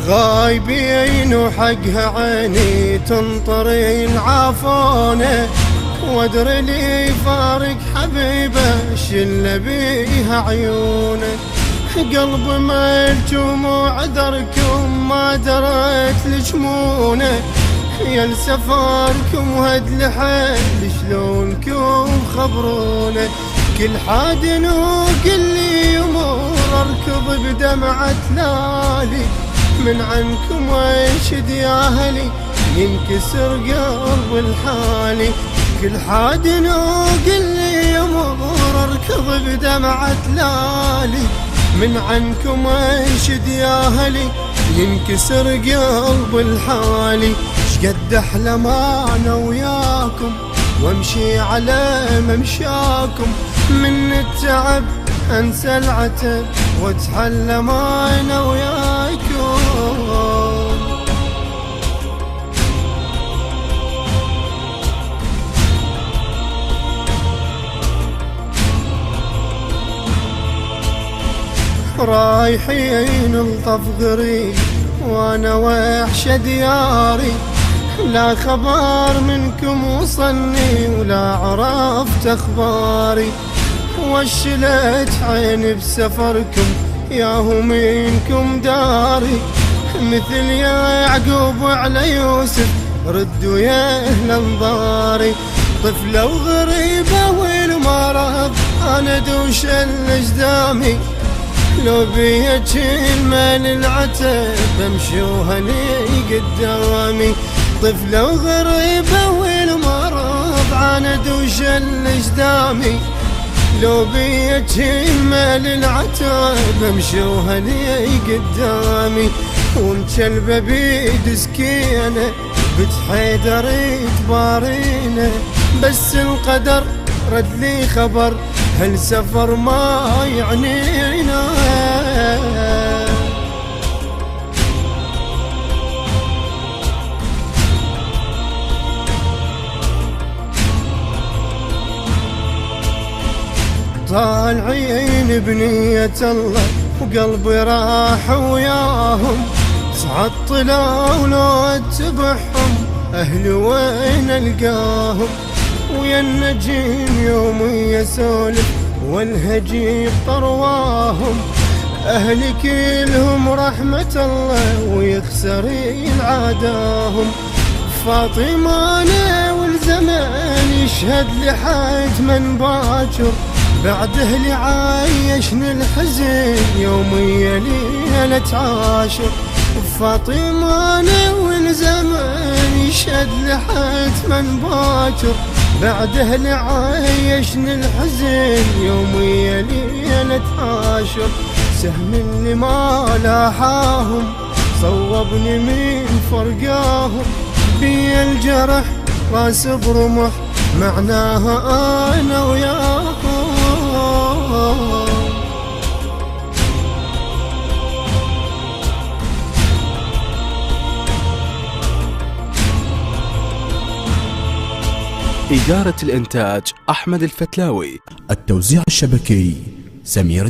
غايبين وحقها عيني تنطري العافونة، وادري لي فارق حبيبه شل بيها عيونه. قلب ملجوم وعذركم ما دريت لجمونه، يا لسفركم وهد لحيل شلونكم خبرونا. كل حاد وقل لي يمر اركض بدمعة لالي، من عنكم وانشد يا اهلي ينكسر قلب الحالي. كل حاد وقل لي يمر اركض بدمعة لالي، من عنكم وانشد يا اهلي ينكسر قلب الحالي. شقد احلم انا وياكم وامشي على ممشاكم، من التعب انسى العتب واتحلم انا وياكم. رايحين الطف غريب وانا وحشة دياري، لا خبر منكم وصلني ولا عرفت اخباري. وشلت عيني بسفركم ياهو منكم داري، مثل يا يعقوب على يوسف ردوا يا اهل انظاري. طفلة وغريبة والمرض انا دوش الاجدامي، لو بيك المال العتب بمشوها لي قدامي. طفلة وغريبة والمرض عاند وشل اجدامي، لو بيك المال العتب بمشوها لي قدامي. ومكلبة بيد سكينة بتحيدر تبارينا، بس القدر رد لي خبر هالسفر ما يعنينا. طالعين بنية الله وقلبي راح وياهم، تعطلوا لو اتبعهم اهلي وين القاهم. ويا النجيم يوم يسولف والهجيب طرواهم، اهلي كلهم رحمة الله ويخسرين عاداهم. فاطمة انا والزمان يشهد لحد من باكر، بعد اهلي عايشني الحزن يوميا ليلة عاشر. فاطمة انا والزمان يشهد لحد من باكر، بعد اهلي عايشني الحزن يوميا ليلة عاشر. سهم اللي ما لاحاهم صوبني من فرقاهم، بي الجرح راس برمح معناها انا وياهم. إدارة الإنتاج أحمد الفتلاوي، التوزيع الشبكي سمير